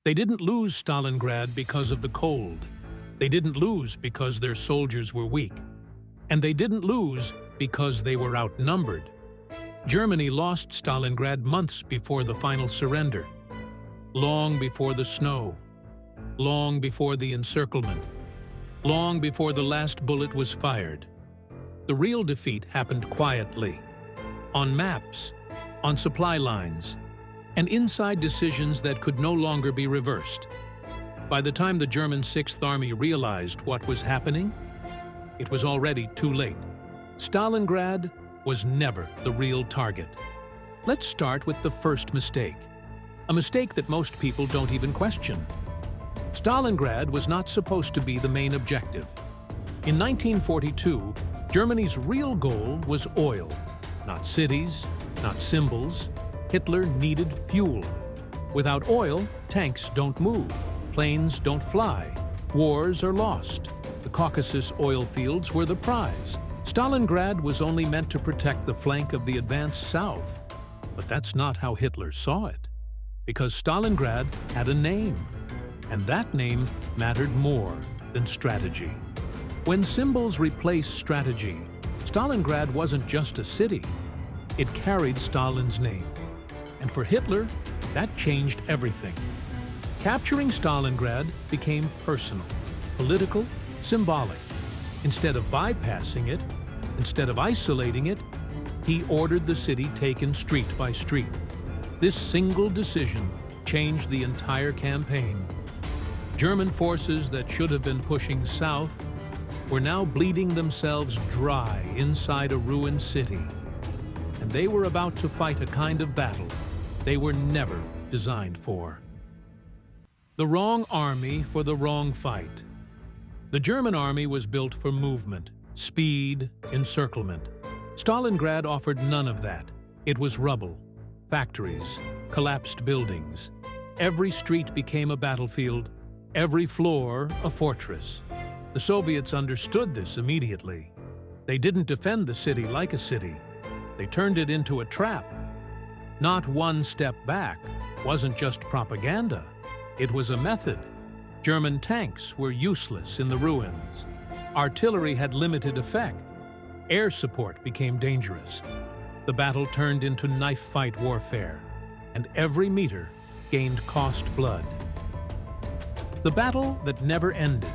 They didn't lose Stalingrad because of the cold. They didn't lose because their soldiers were weak. And they didn't lose because they were outnumbered. Germany lost Stalingrad months before the final surrender, long before the snow, long before the encirclement, long before the last bullet was fired. The real defeat happened quietly, on maps, on supply lines, and inside decisions that could no longer be reversed. By the time the German Sixth Army realized what was happening, it was already too late. Stalingrad was never the real target. Let's start with the first mistake, a mistake that most people don't even question. Stalingrad was not supposed to be the main objective. In 1942, Germany's real goal was oil, not cities, not symbols. Hitler needed fuel. Without oil, tanks don't move, planes don't fly, wars are lost. The Caucasus oil fields were the prize. Stalingrad was only meant to protect the flank of the advanced south. But that's not how Hitler saw it, because Stalingrad had a name, and that name mattered more than strategy. When symbols replaced strategy, Stalingrad wasn't just a city. It carried Stalin's name. And for Hitler, that changed everything. Capturing Stalingrad became personal, political, symbolic. Instead of bypassing it, instead of isolating it, he ordered the city taken street by street. This single decision changed the entire campaign. German forces that should have been pushing south were now bleeding themselves dry inside a ruined city. And they were about to fight a kind of battle they were never designed for. The wrong army for the wrong fight. The German army was built for movement, speed, encirclement. Stalingrad offered none of that. It was rubble, factories, collapsed buildings. Every street became a battlefield, every floor a fortress. The Soviets understood this immediately. They didn't defend the city like a city. They turned it into a trap. Not one step back wasn't just propaganda. It was a method. German tanks were useless in the ruins. Artillery had limited effect. Air support became dangerous. The battle turned into knife-fight warfare, and every meter gained cost blood. The battle that never ended.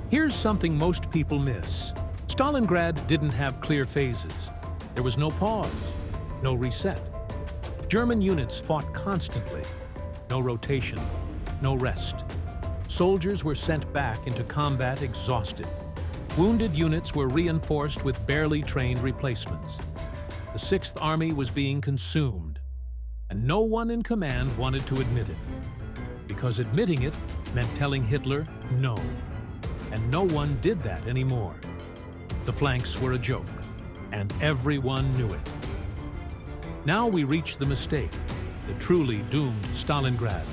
Here's something most people miss. Stalingrad didn't have clear phases. There was no pause, no reset. German units fought constantly. No rotation, no rest. Soldiers were sent back into combat exhausted. Wounded units were reinforced with barely trained replacements. The Sixth Army was being consumed, and no one in command wanted to admit it, because admitting it meant telling Hitler no. And no one did that anymore. The flanks were a joke, and everyone knew it. Now we reach the mistake that truly doomed Stalingrad.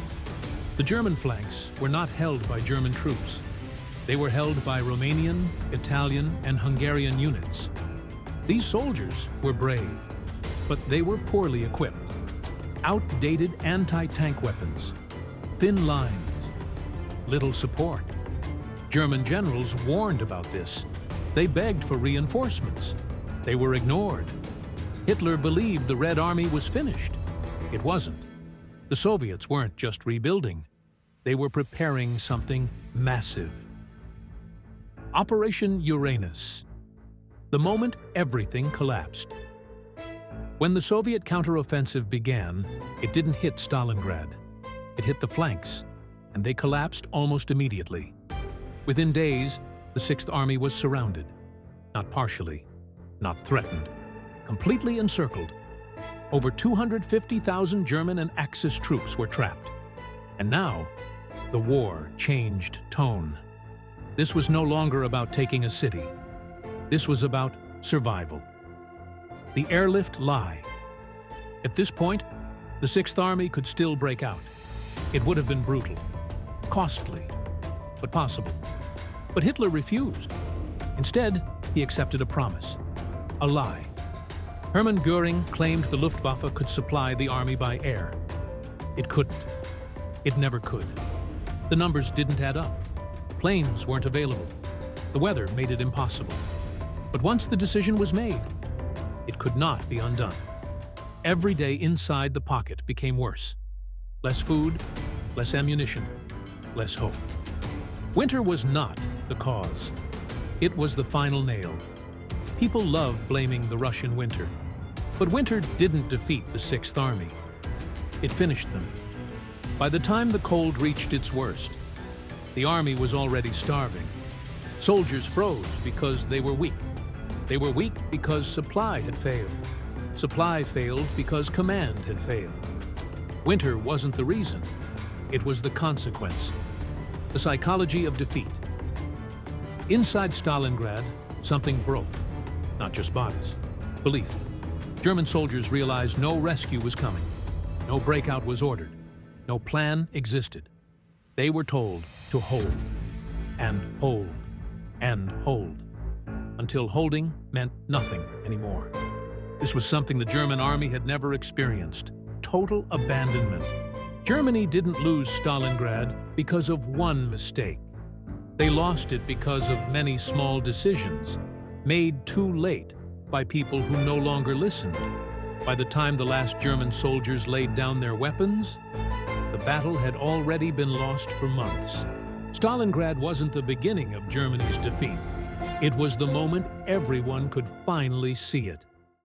The German flanks were not held by German troops. They were held by Romanian, Italian, and Hungarian units. These soldiers were brave, but they were poorly equipped. Outdated anti-tank weapons, thin lines, little support. German generals warned about this. They begged for reinforcements. They were ignored. Hitler believed the Red Army was finished. It wasn't. The Soviets weren't just rebuilding. They were preparing something massive. Operation Uranus. The moment everything collapsed. When the Soviet counteroffensive began, it didn't hit Stalingrad. It hit the flanks, and they collapsed almost immediately. Within days, the Sixth Army was surrounded. Not partially, not threatened. Completely encircled. Over 250,000 German and Axis troops were trapped. And now, the war changed tone. This was no longer about taking a city. This was about survival. The airlift lie. At this point, the Sixth Army could still break out. It would have been brutal, costly, but possible. But Hitler refused. Instead, he accepted a promise, a lie. Hermann Göring claimed the Luftwaffe could supply the army by air. It couldn't. It never could. The numbers didn't add up. Planes weren't available. The weather made it impossible. But once the decision was made, it could not be undone. Every day inside the pocket became worse. Less food, less ammunition, less hope. Winter was not the cause. It was the final nail. People love blaming the Russian winter. But winter didn't defeat the Sixth Army. It finished them. By the time the cold reached its worst, the army was already starving. Soldiers froze because they were weak. They were weak because supply had failed. Supply failed because command had failed. Winter wasn't the reason. It was the consequence. The psychology of defeat. Inside Stalingrad, something broke. Not just bodies. Belief. German soldiers realized no rescue was coming. No breakout was ordered. No plan existed. They were told to hold, and hold, and hold, until holding meant nothing anymore. This was something the German army had never experienced. Total abandonment. Germany didn't lose Stalingrad because of one mistake. They lost it because of many small decisions, made too late by people who no longer listened. By the time the last German soldiers laid down their weapons, the battle had already been lost for months. Stalingrad wasn't the beginning of Germany's defeat. It was the moment everyone could finally see it.